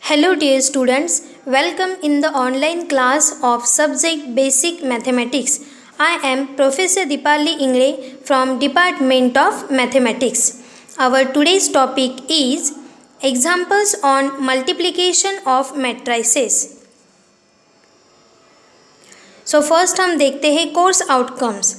Hello dear students, welcome in the online class of subject Basic Mathematics. I am Professor Dipali Ingle from Department of Mathematics. Our today's topic is examples on multiplication of matrices. So first हम देखते हैं course outcomes.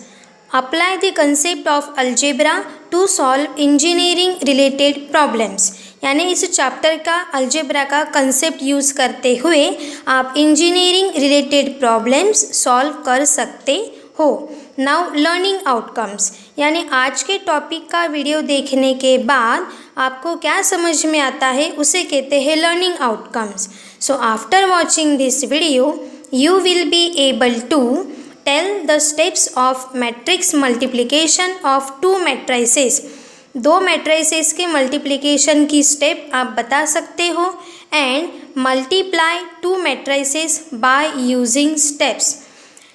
Apply the concept of algebra to solve engineering related problems. यानी इस chapter का algebra का concept use करते हुए आप इंजीनियरिंग रिलेटेड प्रॉब्लम्स सॉल्व कर सकते हो. नाउ लर्निंग आउटकम्स, यानी आज के टॉपिक का वीडियो देखने के बाद आपको क्या समझ में आता है उसे कहते हैं learning outcomes. So after watching this video you will be able to tell the steps of matrix multiplication of two matrices. दो matrices के multiplication की step आप बता सकते हो and multiply two matrices by using steps.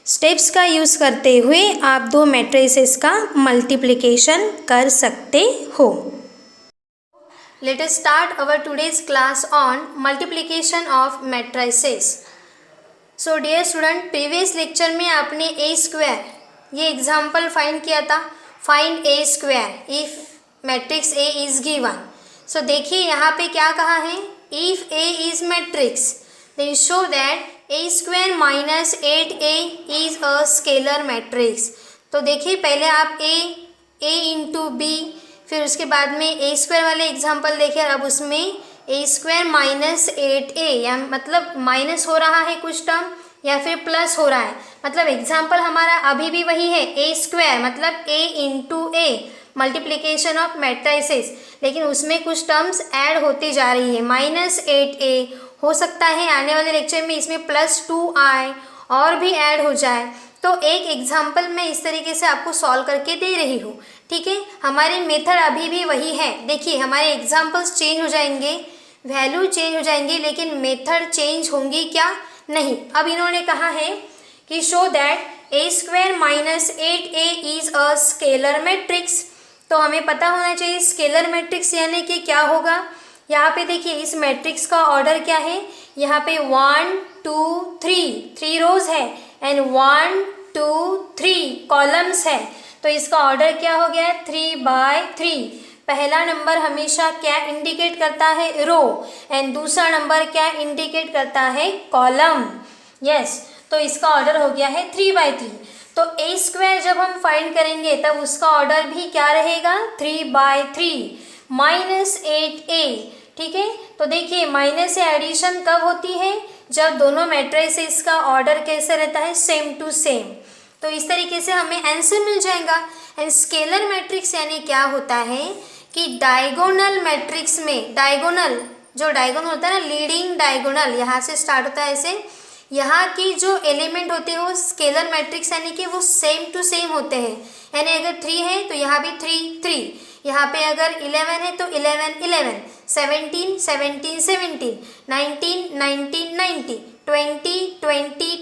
Steps का use करते हुए आप दो matrices का multiplication कर सकते हो. Let us start our today's class on multiplication of matrices. So dear student, previous lecture में आपने ए स्क्वायर ये एग्जाम्पल फाइंड किया था. Find A square if matrix A is given. So देखिए यहाँ पे क्या कहा है, if A is matrix then show that A square minus 8a is a scalar matrix. तो देखिए पहले आप ए इंटू बी, फिर उसके बाद में ए स्क्वायर वाले एग्जाम्पल देखिए. अब उसमें ए स्क्वायर माइनस 8a, या मतलब माइनस हो रहा है कुछ टर्म या फिर प्लस हो रहा है, मतलब एग्जाम्पल हमारा अभी भी वही है ए स्क्वायर मतलब A into A multiplication of matrices, लेकिन उसमें कुछ टर्म्स ऐड होती जा रही है. माइनस 8a हो सकता है आने वाले लेक्चर में इसमें प्लस 2i और भी ऐड हो जाए. तो एक एग्जाम्पल मैं इस तरीके से आपको सॉल्व करके दे रही हूँ. ठीक है, हमारे मेथड अभी भी वही है. देखिए हमारे एग्जाम्पल्स चेंज हो जाएंगे, वैल्यू चेंज हो जाएंगी, लेकिन मेथड चेंज होंगी क्या? नहीं. अब इन्होंने कहा है कि show that A square minus 8a is a scalar matrix. तो हमें पता होना चाहिए स्केलर मैट्रिक्स यानी कि क्या होगा. यहाँ पे देखिए इस मैट्रिक्स का ऑर्डर क्या है, यहाँ पे 1 2 3 रोज है एंड 1 2 3 कॉलम्स है. तो इसका ऑर्डर क्या हो गया है, 3/3. पहला नंबर हमेशा क्या इंडिकेट करता है, रो, एंड दूसरा नंबर क्या इंडिकेट करता है, कॉलम. यस, तो इसका ऑर्डर हो गया है 3/3. तो ए स्क्वायर जब हम फाइंड करेंगे तब उसका ऑर्डर भी क्या रहेगा, 3/3 माइनस 8a. ठीक है, तो देखिए माइनस से एडिशन कब होती है, जब दोनों मैट्रिसेस का ऑर्डर कैसे रहता है, सेम टू सेम. तो इस तरीके से हमें आंसर मिल जाएगा. एंड स्केलर मैट्रिक्स यानी क्या होता है कि डायगोनल मैट्रिक्स में, डायगोनल जो डायगोनल होता है ना, लीडिंग डायगोनल यहाँ से स्टार्ट होता है ऐसे, यहाँ की जो एलिमेंट होते हैं वो स्केलर मैट्रिक्स यानी कि वो सेम टू सेम होते हैं. यानी अगर 3 है तो यहाँ भी 3, यहाँ पे अगर 11 है तो 11, 17, 17, 19,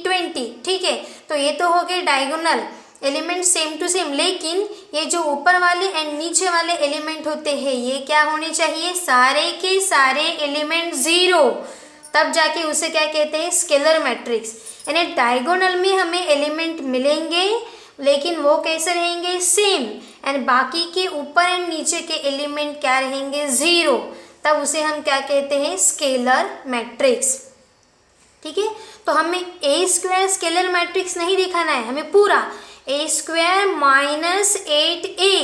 20. ठीक है, तो ये तो हो गए diagonal element same to same, लेकिन ये जो ऊपर वाले एंड नीचे वाले एलिमेंट होते हैं ये क्या होने चाहिए, सारे के सारे एलिमेंट 0, तब जाके उसे क्या कहते हैं, स्केलर मैट्रिक्स. यानी डायगोनल में हमें एलिमेंट मिलेंगे लेकिन वो कैसे रहेंगे, सेम, एंड बाकी के ऊपर एंड नीचे के एलिमेंट क्या रहेंगे, 0, तब उसे हम क्या कहते हैं, स्केलर मैट्रिक्स. ठीक है, तो हमें ए स्क्वायर स्केलर मैट्रिक्स नहीं दिखाना है, हमें पूरा A square minus 8a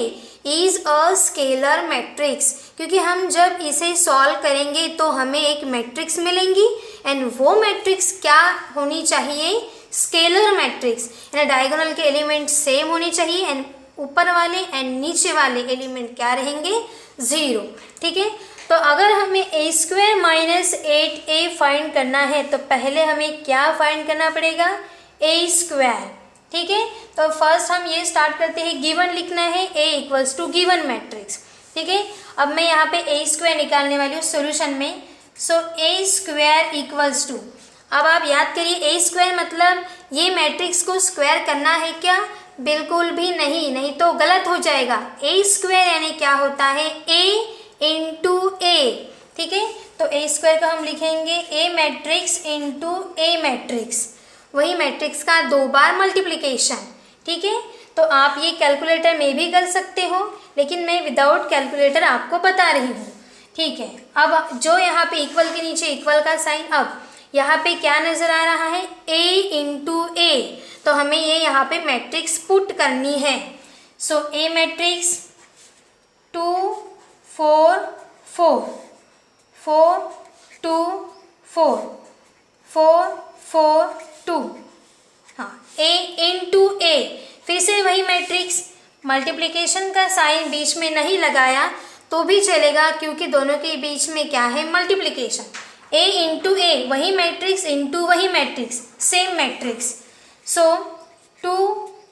is a scalar matrix, क्योंकि हम जब इसे सॉल्व करेंगे तो हमें एक मैट्रिक्स मिलेंगी एंड वो मैट्रिक्स क्या होनी चाहिए, स्केलर मैट्रिक्स. यानी डायगोनल के एलिमेंट सेम होने चाहिए एंड ऊपर वाले एंड नीचे वाले एलिमेंट क्या रहेंगे, 0. ठीक है, तो अगर हमें A square minus 8a find करना है तो पहले हमें क्या फाइंड करना पड़ेगा, ए स्क्वायर. ठीक है, तो फर्स्ट हम ये स्टार्ट करते हैं, गिवन लिखना है a equals to given matrix. ठीक है, अब मैं यहाँ पे ए स्क्वायर निकालने वाली हूँ सोल्यूशन में. सो ए स्क्वायर इक्वल्स टू, अब आप याद करिए ए स्क्वायर मतलब ये मैट्रिक्स को स्क्वायर करना है क्या, बिल्कुल भी नहीं तो गलत हो जाएगा. ए स्क्वायर यानी क्या होता है, a इंटू ए, ठीक है। तो ए स्क्वायर का हम लिखेंगे ए मैट्रिक्स इंटू ए मैट्रिक्स, वही मैट्रिक्स का 2 बार मल्टीप्लिकेशन। ठीक है, तो आप ये कैलकुलेटर में भी कर सकते हो, लेकिन मैं विदाउट कैलकुलेटर आपको बता रही हूँ। ठीक है, अब जो यहाँ पे इक्वल के नीचे इक्वल का साइन, अब यहाँ पे क्या नज़र आ रहा है, ए इंटू ए, तो हमें ये यहाँ पे मैट्रिक्स पुट करनी है। सो ए मैट्रिक्स 2 4 4 4 2 4 4 4 2, हाँ ए इंटू ए, फिर से वही मैट्रिक्स, मल्टीप्लिकेशन का साइन बीच में नहीं लगाया तो भी चलेगा, क्योंकि दोनों के बीच में क्या है, मल्टीप्लिकेशन। ए इंटू ए, वही मैट्रिक्स इंटू वही मैट्रिक्स, सेम मैट्रिक्स। सो 2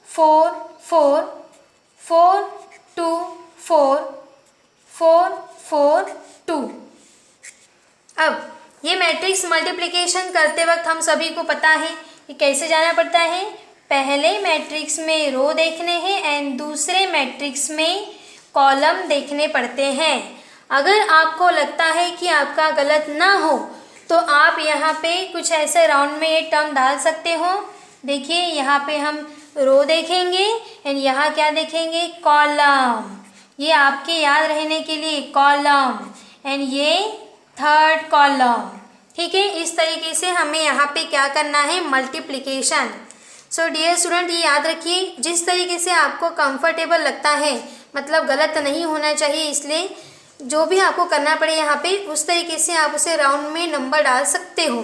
4 4 4 2 4 4 4 2। अब ये मैट्रिक्स मल्टीप्लिकेशन करते वक्त हम सभी को पता है कि कैसे जाना पड़ता है, पहले मैट्रिक्स में रो देखने हैं एंड दूसरे मैट्रिक्स में कॉलम देखने पड़ते हैं। अगर आपको लगता है कि आपका गलत ना हो तो आप यहाँ पे कुछ ऐसे राउंड में ये टर्म डाल सकते हो। देखिए यहाँ पे हम रो देखेंगे एंड यहाँ क्या देखेंगे, कॉलम। ये आपके याद रहने के लिए, कॉलम एंड ये थर्ड कॉलम। ठीक है, इस तरीके से हमें यहाँ पे क्या करना है, मल्टीप्लिकेशन। सो डियर स्टूडेंट, ये याद रखिए, जिस तरीके से आपको कंफर्टेबल लगता है, मतलब गलत नहीं होना चाहिए, इसलिए जो भी आपको करना पड़े यहाँ पे उस तरीके से आप उसे राउंड में नंबर डाल सकते हो।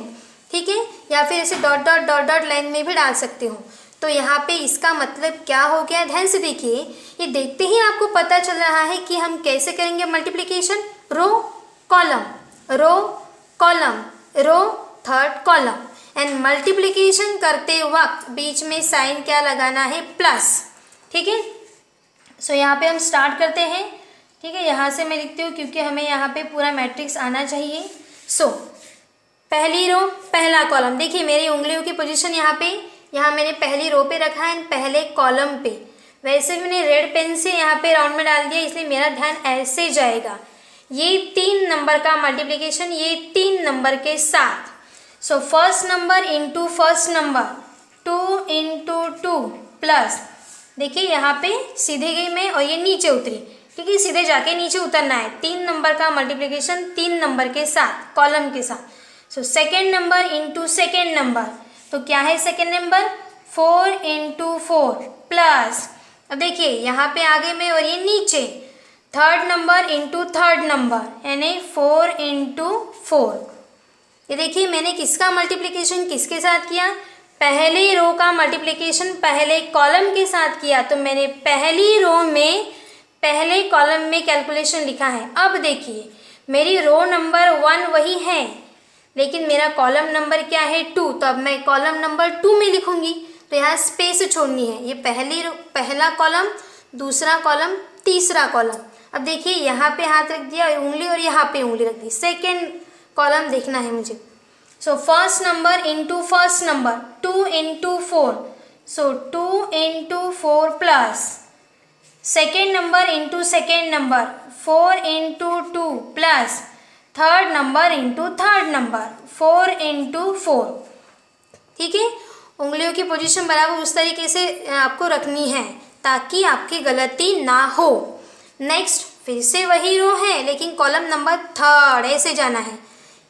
ठीक है, या फिर इसे dot dot dot dot line में भी डाल सकते हो। तो यहाँ पे इसका मतलब क्या हो गया, ध्यान से देखिए, ये देखते ही आपको पता चल रहा है कि हम कैसे करेंगे multiplication, row column row column row third column, and multiplication करते वक्त बीच में साइन क्या लगाना है, प्लस। ठीक है, सो यहाँ पे हम स्टार्ट करते हैं। ठीक है, यहाँ से मैं लिखती हूँ क्योंकि हमें यहाँ पे पूरा मैट्रिक्स आना चाहिए। सो पहली रो पहला कॉलम, देखिए मेरी उंगलियों की पोजीशन यहाँ मैंने पहली रो पे रखा है, पहले कॉलम पे। वैसे मैंने रेड पेन से यहाँ पे राउंड में डाल दिया, इसलिए मेरा ध्यान ऐसे जाएगा। ये 3 नंबर का मल्टीप्लिकेशन, ये 3 नंबर के साथ। So first number into first number, 2 into 2 plus, देखिए यहाँ पे सीधे गई मैं और ये नीचे उतरी, क्योंकि सीधे जाके नीचे उतरना है। 3 नंबर का मल्टीप्लिकेशन 3 नंबर के साथ, कॉलम के साथ। So second number into second number, तो क्या है सेकेंड नंबर, 4 इंटू 4 प्लस, अब देखिए यहाँ पे आगे में और ये नीचे, third number into third number, यानी 4 इंटू 4। ये देखिए मैंने किसका मल्टीप्लिकेशन किसके साथ किया, पहली रो का मल्टीप्लिकेशन पहले कॉलम के साथ किया, तो मैंने पहली रो में पहले कॉलम में कैलकुलेशन लिखा है। अब देखिए मेरी रो नंबर 1 वही है, लेकिन मेरा कॉलम नंबर क्या है, 2, तो अब मैं कॉलम नंबर 2 में लिखूंगी, तो यहाँ स्पेस छोड़नी है। ये पहला कॉलम, दूसरा कॉलम, तीसरा कॉलम। अब देखिए यहाँ पे हाथ रख दिया उंगली और यहाँ पे उंगली रख दी, सेकेंड कॉलम देखना है मुझे। So first number into first number, 2 into 4, सो 2 into 4 plus, second number into second number, 4 into 2 plus, third number into third number, 4 into 4। ठीक है, उंगलियों की पोजीशन बराबर उस तरीके से आपको रखनी है ताकि आपकी गलती ना हो। नेक्स्ट फिर से वही रो है, लेकिन कॉलम नंबर थर्ड, ऐसे जाना है,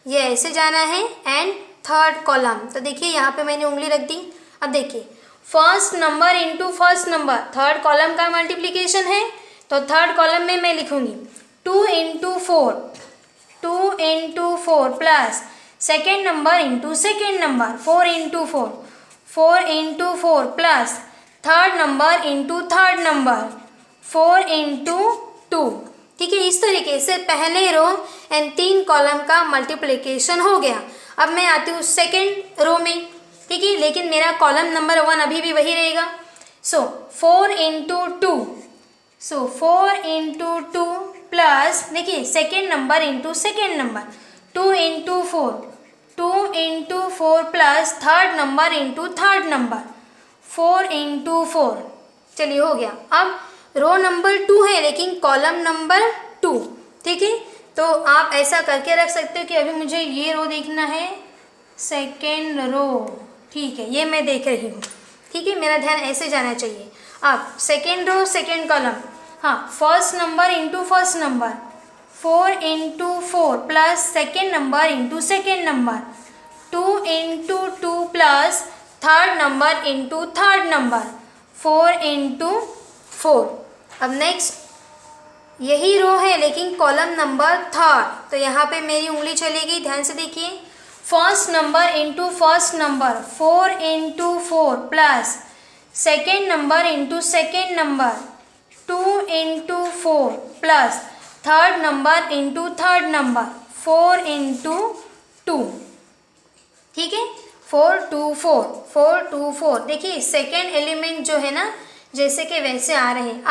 ये ऐसे जाना है एंड थर्ड कॉलम। तो देखिए यहाँ पे मैंने उंगली रख दी। अब देखिए first number into first number, third column का मल्टीप्लिकेशन है, तो थर्ड कॉलम में मैं लिखूंगी 2 into 4, 2 into 4 plus, second number into second number, 4 into 4, 4 into 4 plus, third number into third number, 4 into 2। ठीक है, इस तरीके से पहले रो एंड 3 कॉलम का मल्टीप्लिकेशन हो गया। अब मैं आती हूँ सेकेंड रो में। ठीक है, लेकिन मेरा कॉलम नंबर 1 अभी भी वही रहेगा। सो 4 इंटू 2, सो 4 इंटू 2 प्लस, देखिए second number into second number, 2 into 4, 2 into 4 plus, third number into third number, 4 into 4। चलिए हो गया। अब रो नंबर 2 है लेकिन कॉलम नंबर 2। ठीक है, तो आप ऐसा करके रख सकते हो कि अभी मुझे ये रो देखना है, सेकेंड रो, ठीक है, ये मैं देख रही हूँ, ठीक है, मेरा ध्यान ऐसे जाना चाहिए। अब सेकेंड रो सेकेंड कॉलम, हाँ, first number into first number, 4 into 4 plus second number into second number, 2 into 2 plus third number into third number, 4 into 4। अब नेक्स्ट यही रो है लेकिन कॉलम नंबर थर्ड, तो यहाँ पे मेरी उंगली चलेगी, ध्यान से देखिए, first number into first number, 4 into 4 plus second number into second number, 2 into 4 plus third number into third number, 4 into 2, ठीक है, 4 2 4 4 2 4। देखिए सेकेंड एलिमेंट जो है ना जैसे कि वैसे आ रहे हैं।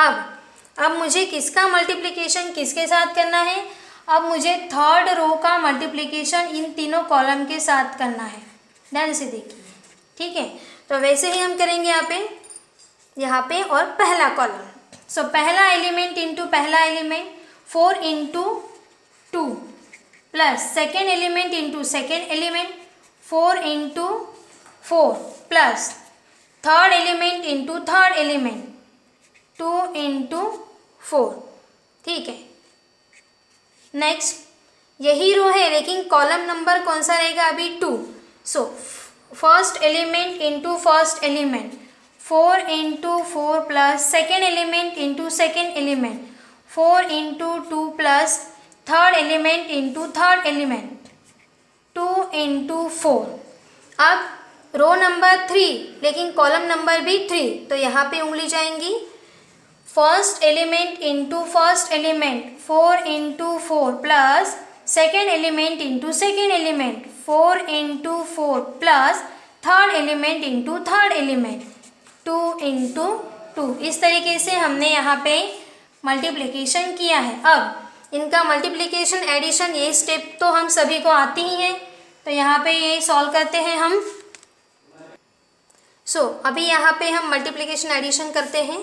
अब मुझे किसका मल्टीप्लिकेशन किसके साथ करना है, अब मुझे थर्ड रो का मल्टीप्लिकेशन इन तीनों कॉलम के साथ करना है, ध्यान से देखिए, ठीक है। तो वैसे ही हम करेंगे यहाँ पे और पहला कॉलम, सो पहला एलिमेंट इंटू पहला element, 4 into 2 plus second element into second element, 4 into 4 plus third element into third element, 2 into 4, ठीक है। नेक्स्ट यही रो है लेकिन कॉलम नंबर कौन सा रहेगा अभी 2, so first element into first element, 4 into 4 plus second element into second element, 4 into 2 plus third element into third element, 2 into 4। अब रो नंबर 3 लेकिन कॉलम नंबर भी 3, तो यहाँ पे उंगली जाएंगी, first element into first element, 4 into 4 plus second element into second element, 4 into 4 plus third element into third element, 2 into 2। इस तरीके से हमने यहाँ पे मल्टीप्लिकेशन किया है। अब इनका मल्टीप्लिकेशन एडिशन ये स्टेप तो हम सभी को आती ही है, तो यहाँ पे ये सॉल्व करते हैं हम। अभी यहाँ पे हम मल्टीप्लिकेशन एडिशन करते हैं।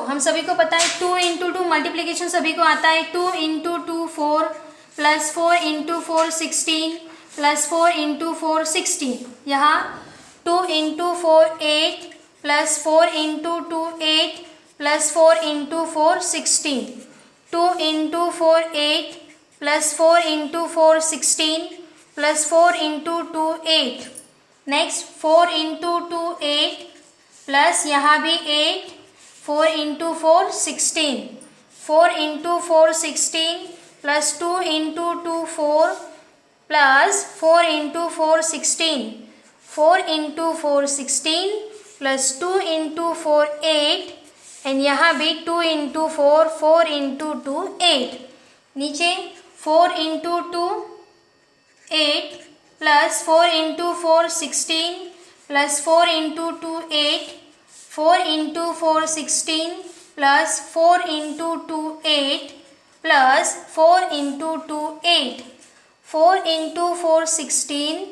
हम सभी को पता है 2 इंटू 2 मल्टीप्लिकेशन सभी को आता है, 2 into 2 4 plus 4 into 4 16 plus 4 into 4 16, यहाँ 2 into 4 8 plus 4 into 2 8 plus 4 into 4 16, 2 into 4 8 plus 4 into 4 16 plus 4 into 2 8, next 4 into 2 8 plus यहाँ भी 8, 4 into 4 16, 4 into 4 16 plus 2 into 2 4 plus 4 into 4 16, 4 into 4 16 plus 2 into 4 8 and यहाँ भी 2 इंटू 4 4 इंटू 2 8, नीचे 4 into 2 8 plus 4 into 4 16 plus 4 into 2 8, 4 into 4 16 plus 4 into 2 8 plus 4 into 2 8, 4 into 4 16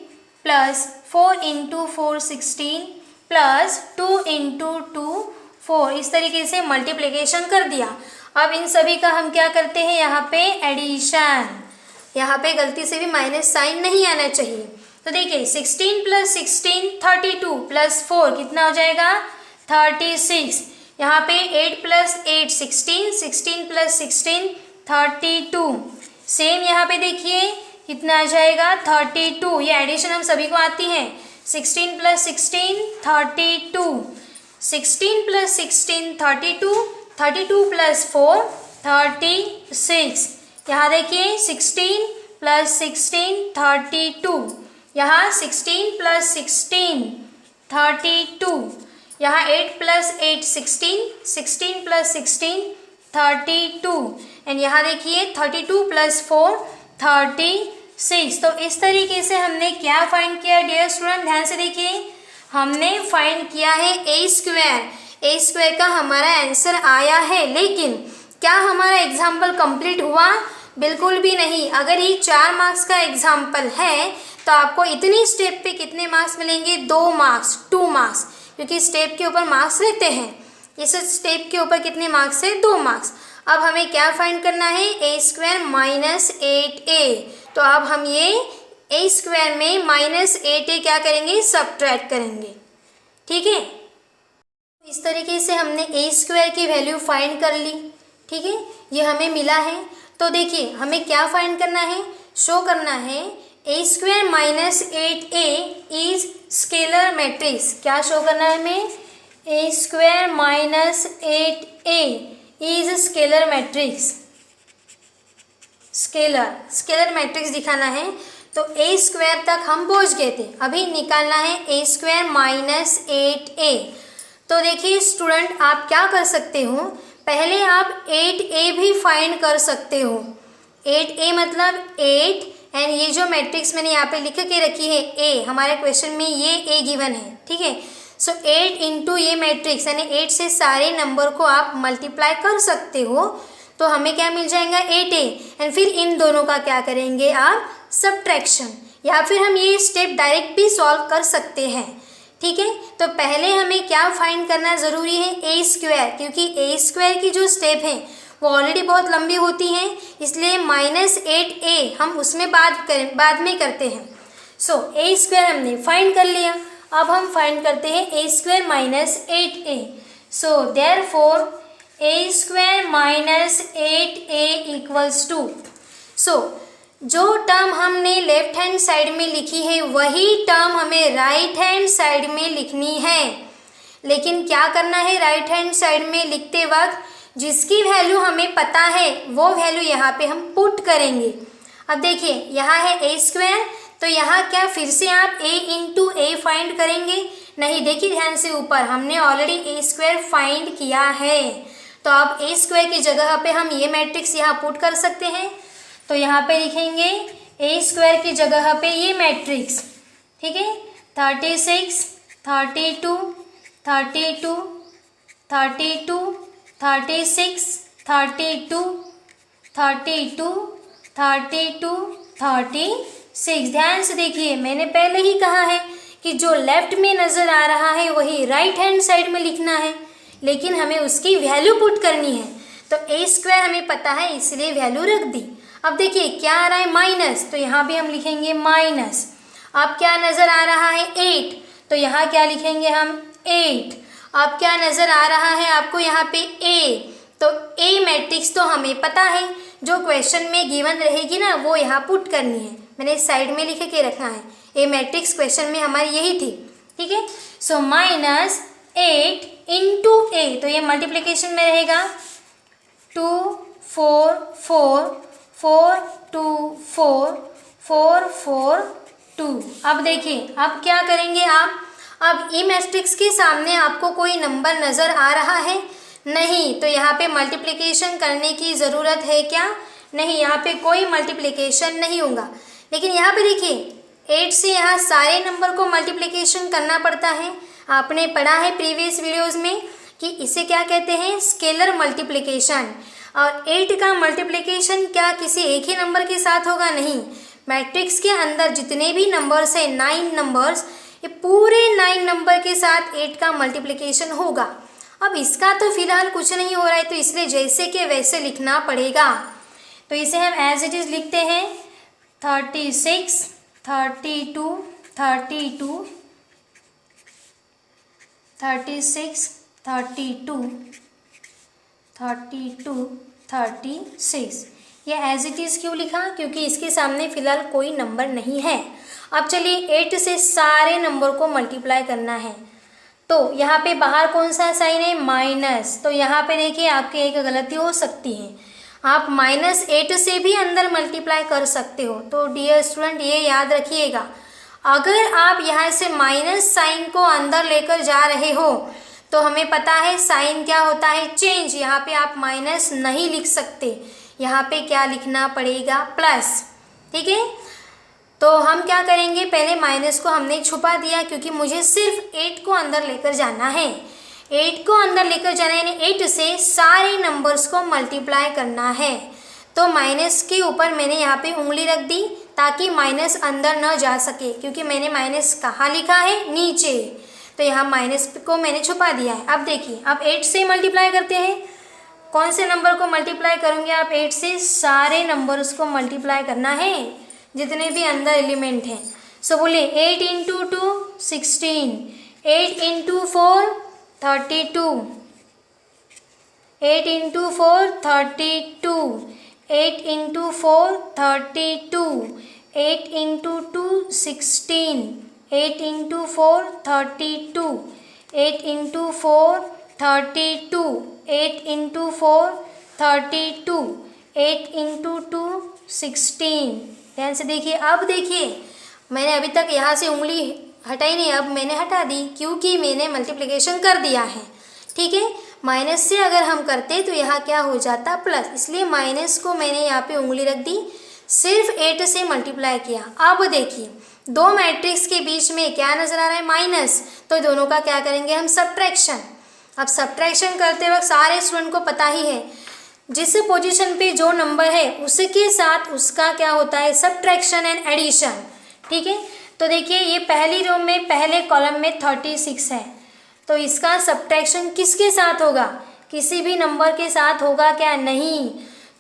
plus 4 into 4 16 plus 2 into 2 4। इस तरीके से multiplication कर दिया। अब इन सभी का हम क्या करते हैं, यहाँ पे एडिशन, यहाँ पे गलती से भी माइनस साइन नहीं आना चाहिए। तो देखिए 16 प्लस 16 32 प्लस 4 कितना हो जाएगा 36, यहाँ पे 8 प्लस 8 16, 16 प्लस 16 32, सेम यहाँ पे देखिए कितना आ जाएगा 32, ये एडिशन हम सभी को आती है, 16 प्लस 16 32, 16 प्लस 16 32, 32 प्लस 4 36, यहाँ देखिए 16 प्लस 16 32, यहाँ 16 प्लस 16 32, यहाँ 8 प्लस 8 16, 16 प्लस 16 32 एंड यहाँ देखिए 32 प्लस 4 36। तो इस तरीके से हमने क्या फाइंड किया डियर स्टूडेंट, ध्यान से देखिए, हमने फाइंड किया है ए स्क्वायर का हमारा आंसर आया है। लेकिन क्या हमारा एग्जाम्पल कंप्लीट हुआ, बिल्कुल भी नहीं। अगर ये 4 मार्क्स का एग्जाम्पल है तो आपको इतनी स्टेप पे कितने मार्क्स मिलेंगे, 2 मार्क्स, 2 मार्क्स, क्योंकि स्टेप के ऊपर मार्क्स रहते हैं। इस स्टेप के ऊपर कितने मार्क्स है, 2 मार्क्स। अब हमें क्या फाइंड करना है, ए स्क्वायर माइनस 8a। तो अब हम ये ए स्क्वायर में माइनस 8a क्या करेंगे, सब्ट्रैक्ट करेंगे। ठीक है, इस तरीके से हमने ए स्क्वायर की वैल्यू फाइंड कर ली। ठीक है, ये हमें मिला है। तो देखिए हमें क्या फाइंड करना है, शो करना है A square minus 8a is scalar matrix. क्या शो करना है हमें, A square minus 8a is scalar matrix. Scalar matrix दिखाना है। तो ए स्क्वायर तक हम पहुंच गए थे, अभी निकालना है ए स्क्वायर माइनस 8a। तो देखिए स्टूडेंट, आप क्या कर सकते हो, पहले आप 8a भी फाइंड कर सकते हो। 8a मतलब 8 एंड ये जो मैट्रिक्स मैंने यहाँ पे लिख के रखी है a, हमारे क्वेश्चन में ये a गिवन है। ठीक है, सो 8 इंटू ये मैट्रिक्स यानी 8 से सारे नंबर को आप मल्टीप्लाई कर सकते हो। तो हमें क्या मिल जाएगा, 8a। एंड फिर इन दोनों का क्या करेंगे आप, सब्ट्रैक्शन, या फिर हम ये स्टेप डायरेक्ट भी सॉल्व कर सकते हैं। ठीक है, तो पहले हमें क्या फाइंड करना ज़रूरी है, ए स्क्वायर, क्योंकि ए स्क्वायर की जो स्टेप है वो ऑलरेडी बहुत लंबी होती हैं, इसलिए माइनस 8a हम उसमें बाद में करते हैं। सो ए स्क्वायर हमने फाइंड कर लिया। अब हम फाइंड करते हैं A square minus 8a। So therefore A square minus 8a equals to, जो टर्म हमने लेफ्ट हैंड साइड में लिखी है वही टर्म हमें राइट हैंड साइड में लिखनी है। लेकिन क्या करना है, राइट हैंड साइड में लिखते वक्त जिसकी वैल्यू हमें पता है वो वैल्यू यहाँ पे हम पुट करेंगे। अब देखिए यहाँ है ए स्क्वायर, तो यहाँ क्या फिर से आप a इंटू ए फाइंड करेंगे, नहीं, देखिए ध्यान से ऊपर हमने ऑलरेडी ए स्क्वायर फाइंड किया है। तो अब ए स्क्वायर की जगह पे हम ये मैट्रिक्स यहाँ पुट कर सकते हैं। तो यहाँ पे लिखेंगे ए स्क्वायर की जगह पे ये मैट्रिक्स। ठीक है, 36 32 32 32 36 32 32 32 36। ध्यान से देखिए, मैंने पहले ही कहा है कि जो लेफ्ट में नज़र आ रहा है वही राइट हैंड साइड में लिखना है, लेकिन हमें उसकी वैल्यू पुट करनी है। तो ए स्क्वायर हमें पता है इसलिए वैल्यू रख दी। अब देखिए क्या आ रहा है, माइनस, तो यहाँ भी हम लिखेंगे माइनस। अब क्या नज़र आ रहा है, 8, तो यहाँ क्या लिखेंगे हम, 8। अब क्या नज़र आ रहा है आपको यहाँ पे, ए, तो ए मैट्रिक्स तो हमें पता है, जो क्वेश्चन में गिवन रहेगी ना वो यहाँ पुट करनी है। मैंने इस साइड में लिख के रखा है, ए मैट्रिक्स क्वेश्चन में हमारी यही थी। ठीक है, सो माइनस 8 इंटू ए, तो ये मल्टीप्लिकेशन में रहेगा, 2 4 4 4 2 4 4 4 2। अब देखिए अब क्या करेंगे आप, अब ई मैट्रिक्स के सामने आपको कोई नंबर नज़र आ रहा है, नहीं, तो यहाँ पे मल्टीप्लिकेशन करने की ज़रूरत है क्या, नहीं, यहाँ पे कोई मल्टीप्लिकेशन नहीं होगा। लेकिन यहाँ पे देखिए 8 से यहाँ सारे नंबर को मल्टीप्लिकेशन करना पड़ता है। आपने पढ़ा है प्रीवियस वीडियोज़ में कि इसे क्या कहते हैं, स्केलर मल्टीप्लिकेशन। और 8 का मल्टीप्लिकेशन क्या किसी एक ही नंबर के साथ होगा, नहीं, मैट्रिक्स के अंदर जितने भी नंबर्स हैं 9 नंबर्स, ये पूरे 9 नंबर के साथ 8 का मल्टीप्लिकेशन होगा। अब इसका तो फिलहाल कुछ नहीं हो रहा है, तो इसलिए जैसे कि वैसे लिखना पड़ेगा। तो इसे हम एज इट इज़ लिखते हैं, 36 32 32 36 32 32 36। ये एज इट इज़ क्यों लिखा, क्योंकि इसके सामने फ़िलहाल कोई नंबर नहीं है। अब चलिए 8 से सारे नंबर को मल्टीप्लाई करना है, तो यहाँ पे बाहर कौन सा साइन है, माइनस। तो यहाँ पे देखिए आपकी एक गलती हो सकती है, आप -8 से भी अंदर मल्टीप्लाई कर सकते हो। तो डियर स्टूडेंट ये याद रखिएगा, अगर आप यहाँ से माइनस साइन को अंदर लेकर जा रहे हो तो हमें पता है साइन क्या होता है, चेंज। यहाँ पे आप माइनस नहीं लिख सकते, यहाँ पे क्या लिखना पड़ेगा, प्लस। ठीक है, तो हम क्या करेंगे, पहले माइनस को हमने छुपा दिया क्योंकि मुझे सिर्फ 8 को अंदर लेकर जाना है। 8 को अंदर लेकर जाना है यानी 8 से सारे नंबर्स को मल्टीप्लाई करना है। तो माइनस के ऊपर मैंने यहाँ पे उंगली रख दी ताकि माइनस अंदर न जा सके, क्योंकि मैंने माइनस कहाँ लिखा है, नीचे। तो यहाँ माइनस को मैंने छुपा दिया है। अब देखिए अब 8 से मल्टीप्लाई करते हैं, कौन से नंबर को मल्टीप्लाई करोगे आप 8 से? सारे नंबर्स को मल्टीप्लाई करना है जितने भी अंदर एलिमेंट हैं। सो बोलिए 8 into 2 16, 8 into 4 32, 8 into 4 32, 8 into 4 32, 8 into 2 16, 8 into 4 32, 8 into 4 32, 8 into 4 32, 8 into 2 16। ध्यान से देखिए। अब देखिए मैंने अभी तक यहाँ से उंगली हटाई नहीं, अब मैंने हटा दी क्योंकि मैंने मल्टीप्लिकेशन कर दिया है। ठीक है, माइनस से अगर हम करते तो यहाँ क्या हो जाता? प्लस, इसलिए माइनस को मैंने यहाँ पे उंगली रख दी, सिर्फ 8 से मल्टीप्लाई किया। अब देखिए दो मैट्रिक्स के बीच में क्या नज़र आ रहा है? माइनस। तो दोनों का क्या करेंगे हम? सब्ट्रैक्शन। अब सब्ट्रैक्शन करते वक्त सारे स्टूडेंट को पता ही है जिस पोजीशन पे जो नंबर है उसके साथ उसका क्या होता है? Subtraction and addition. ठीक है, तो देखिए ये पहली रो में पहले कॉलम में 36 है, तो इसका सब्ट्रैक्शन किसके साथ होगा? किसी भी नंबर के साथ होगा क्या? नहीं।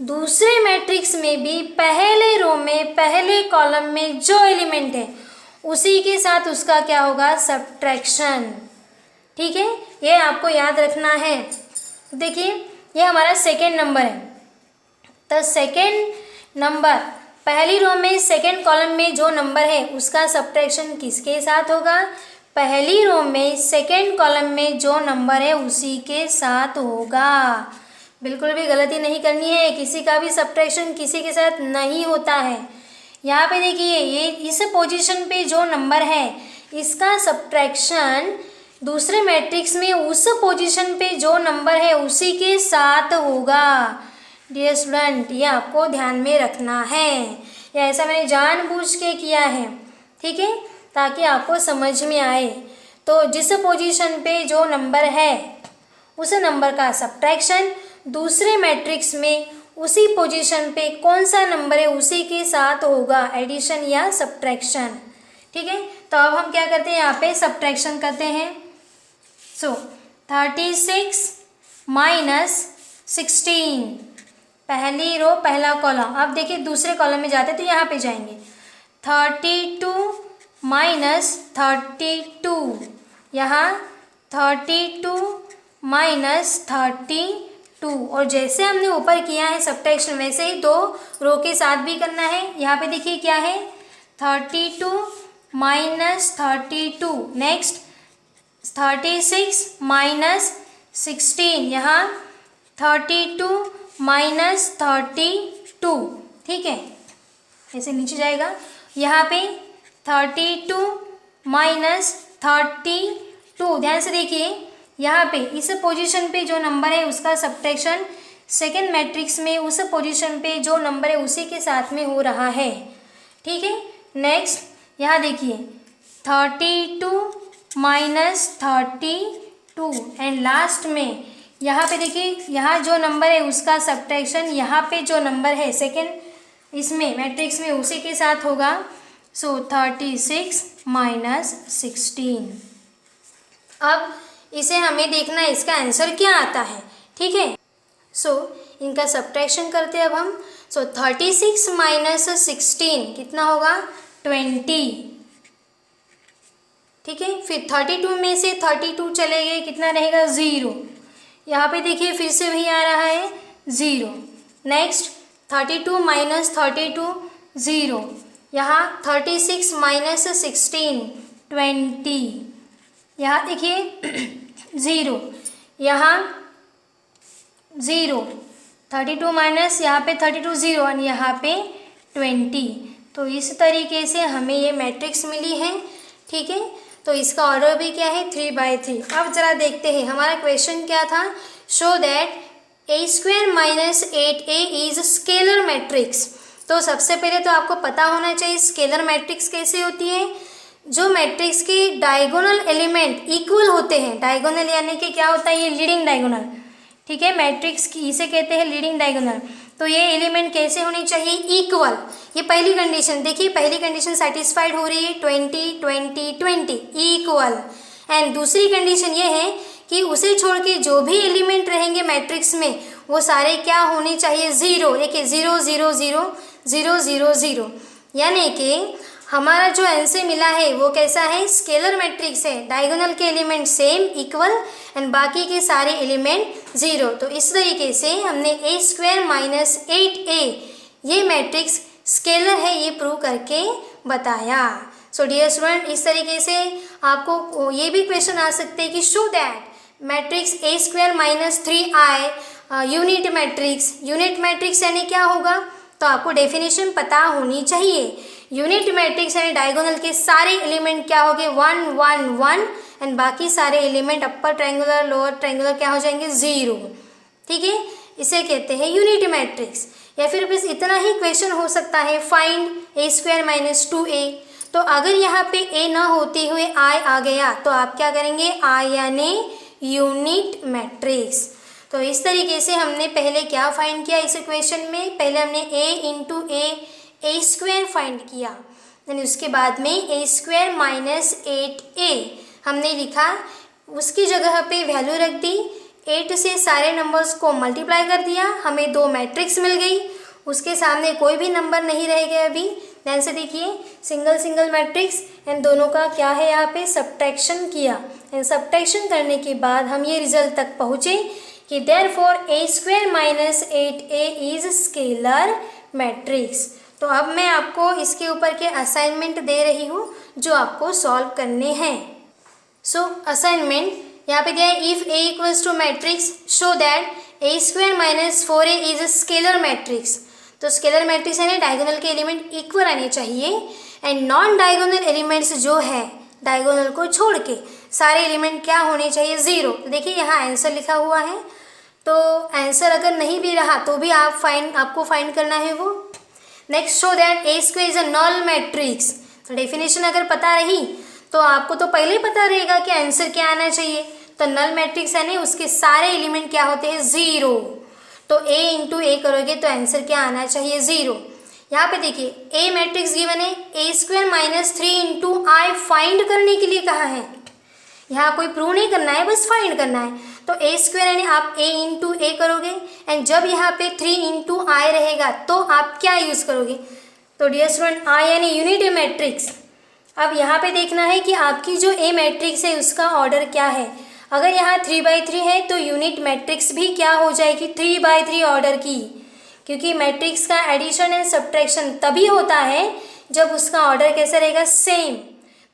दूसरे मैट्रिक्स में भी पहले रो में पहले कॉलम में जो एलिमेंट है उसी के साथ उसका क्या होगा? सब्ट्रैक्शन। ठीक है, ये आपको याद रखना है। देखिए ये हमारा सेकेंड नंबर है, तो सेकेंड नंबर पहली रो में सेकेंड कॉलम में जो नंबर है उसका सब्ट्रैक्शन किसके साथ होगा? पहली रो में सेकेंड कॉलम में जो नंबर है उसी के साथ होगा। बिल्कुल भी गलती नहीं करनी है, किसी का भी सब्ट्रैक्शन किसी के साथ नहीं होता है। यहाँ पे देखिए ये इस पोजीशन पे जो नंबर है इसका सब्ट्रैक्शन दूसरे मैट्रिक्स में उस पोजीशन पे जो नंबर है उसी के साथ होगा। डियर स्टूडेंट, ये आपको ध्यान में रखना है, या ऐसा मैंने जानबूझ के किया है। ठीक है, ताकि आपको समझ में आए। तो जिस पोजीशन पे जो नंबर है उस नंबर का सब्ट्रैक्शन दूसरे मैट्रिक्स में उसी पोजीशन पे कौन सा नंबर है उसी के साथ होगा, एडिशन या सब्ट्रैक्शन। ठीक है, तो अब हम क्या करते हैं? यहाँ पे सब्ट्रैक्शन करते हैं। सो 36 माइनस 16, पहली रो पहला कॉलम। अब देखिए दूसरे कॉलम में जाते तो यहाँ पे जाएंगे 32 माइनस 32, यहाँ 32 माइनस 32, और जैसे हमने ऊपर किया है सब्ट्रैक्शन वैसे ही दो रो के साथ भी करना है। यहाँ पे देखिए क्या है? 32 माइनस 32, नेक्स्ट 36 माइनस 16, यहाँ 32 माइनस 32। ठीक है, ऐसे नीचे जाएगा। यहाँ पे 32 माइनस 32, ध्यान से देखिए यहाँ पे इस पोजीशन पे जो नंबर है उसका सब्ट्रैक्शन सेकेंड मैट्रिक्स में उस पोजीशन पे जो नंबर है उसी के साथ में हो रहा है। ठीक है, नेक्स्ट यहाँ देखिए 32 माइनस 32, एंड लास्ट में यहाँ पे देखिए यहाँ जो नंबर है उसका सब्ट्रैक्शन यहाँ पे जो नंबर है सेकेंड इसमें मैट्रिक्स में उसी के साथ होगा। सो 36 माइनस 16। अब इसे हमें देखना है इसका आंसर क्या आता है। ठीक है, सो इनका सब्ट्रैक्शन करते हैं अब हम। सो 36 माइनस 16 कितना होगा? 20। ठीक है, फिर 32 में से 32 चले गए, कितना रहेगा? 0। यहाँ पे देखिए फिर से भी आ रहा है 0। नेक्स्ट 32 माइनस 32 0, यहाँ 36 माइनस 16 20, यहाँ देखिए 0, यहाँ 0, 32 माइनस यहाँ पे 32 0 और यहाँ पे 20। तो इस तरीके से हमें ये मैट्रिक्स मिली है। ठीक है, तो इसका ऑर्डर भी क्या है? 3/3। अब जरा देखते हैं हमारा क्वेश्चन क्या था। Show that a² minus 8a is scalar matrix. तो सबसे पहले तो आपको पता होना चाहिए स्केलर मैट्रिक्स कैसे होती है। जो मैट्रिक्स के डायगोनल एलिमेंट इक्वल होते हैं, डायगोनल यानी कि क्या होता है? ये लीडिंग डायगोनल। ठीक है, मैट्रिक्स की इसे कहते हैं लीडिंग डायगोनल। तो ये एलिमेंट कैसे होने चाहिए? इक्वल। ये पहली कंडीशन देखिए, पहली कंडीशन सेटिस्फाइड हो रही है 20 20 20 इक्वल। एंड दूसरी कंडीशन ये है कि उसे छोड़ के जो भी एलिमेंट रहेंगे मैट्रिक्स में वो सारे क्या होने चाहिए, ज़ीरो। देखिए 0 0 0 0 0 0, यानी कि हमारा जो आंसर मिला है वो कैसा है, स्केलर मैट्रिक्स है। डायगोनल के एलिमेंट सेम इक्वल एंड बाकी के सारे एलिमेंट ज़ीरो। तो इस तरीके से हमने a² माइनस 8a ये मैट्रिक्स स्केलर है ये प्रूव करके बताया। सो डियर स्टूडेंट, इस तरीके से आपको ये भी क्वेश्चन आ सकते हैं कि show that matrix a² minus 3i unit matrix. Unit matrix यानी क्या होगा, तो आपको डेफिनेशन पता होनी चाहिए। यूनिट मैट्रिक्स यानी डायगोनल के सारे एलिमेंट क्या हो गए, 1 1 1 एंड बाकी सारे element upper triangular lower triangular क्या हो जाएंगे, 0। ठीक है, इसे कहते हैं यूनिट मैट्रिक्स। या फिर बस इतना ही क्वेश्चन हो सकता है, फाइंड a² माइनस 2a। तो अगर यहाँ पे a ना होते हुए i आ गया तो आप क्या करेंगे, i यानी यूनिट मैट्रिक्स। तो इस तरीके से हमने पहले क्या फाइंड किया इस इक्वेशन में, पहले हमने a इंटू a² फाइंड किया, यानी उसके बाद में a² माइनस 8a हमने लिखा, उसकी जगह पे वैल्यू रख दी, 8 से सारे नंबर्स को मल्टीप्लाई कर दिया, हमें 2 मैट्रिक्स मिल गई, उसके सामने कोई भी नंबर नहीं रह गया अभी। ध्यान से देखिए, सिंगल सिंगल मैट्रिक्स एंड दोनों का क्या है यहाँ पे सब्ट्रैक्शन किया, एंड सब्ट्रैक्शन करने के बाद हम ये रिजल्ट तक पहुँचे कि therefore a² minus 8a is scalar matrix. तो अब मैं आपको इसके ऊपर के असाइनमेंट दे रही हूँ जो आपको सॉल्व करने हैं। सो असाइनमेंट यहाँ पे दिया है, if a equals to matrix show that a² minus 4a is a scalar matrix. तो स्केलर मैट्रिक्स यानी डायगोनल के एलिमेंट इक्वल आने चाहिए एंड नॉन डायगोनल एलिमेंट्स जो है डायगोनल को छोड़ के सारे एलिमेंट क्या होने चाहिए, 0। तो देखिए यहाँ आंसर लिखा हुआ है, तो आंसर अगर नहीं भी रहा तो भी आपको फाइंड करना है वो। Next show that a² is a null matrix. तो डेफिनेशन अगर पता रही तो आपको तो पहले ही पता रहेगा कि आंसर क्या आना चाहिए। तो नल मैट्रिक्स यानी उसके सारे एलिमेंट क्या होते हैं, 0। तो a इंटू a करोगे तो आंसर क्या आना चाहिए, 0। यहाँ पे देखिए a मैट्रिक्स गिवन है, a² minus 3 into i find करने के लिए कहा है। यहाँ कोई प्रूव नहीं करना है, बस फाइंड करना है। तो a² यानी आप a इंटू a करोगे एंड जब यहाँ पे 3 इंटू i रहेगा तो आप क्या यूज़ करोगे, तो डियर स्टूडेंट i यानी यूनिट मैट्रिक्स। अब यहाँ पे देखना है कि आपकी जो a मैट्रिक्स है उसका ऑर्डर क्या है। अगर यहाँ 3/3 है तो यूनिट मैट्रिक्स भी क्या हो जाएगी, 3/3 ऑर्डर की, क्योंकि मैट्रिक्स का एडिशन एंड सब्ट्रैक्शन तभी होता है जब उसका ऑर्डर कैसा रहेगा, सेम।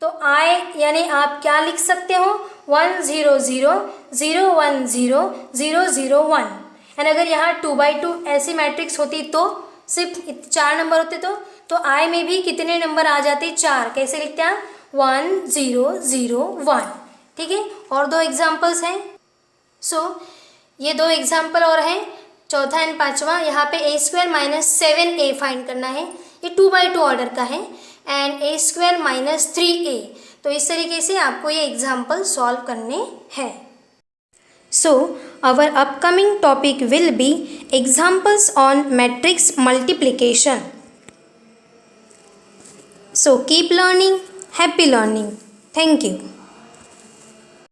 तो i यानी आप क्या लिख सकते हो, 1 0 0 0 1 0 0 0 1। एंड अगर यहाँ 2/2 ऐसी मैट्रिक्स होती तो सिर्फ 4 नंबर होते तो i में भी कितने नंबर आ जाते, 4। कैसे लिखते हैं, 1 0 0 1। ठीक है, और 2 एग्जाम्पल्स हैं। सो ये 2 एग्जाम्पल और हैं, चौथा एंड पांचवा। यहाँ पे a² माइनस 7a फाइंड करना है, ये 2/2 ऑर्डर का है, एंड a² माइनस 3a। तो इस तरीके से आपको ये एग्जाम्पल सॉल्व करने हैं। So our upcoming topic will be examples on matrix multiplication. So keep learning, happy learning. Thank you.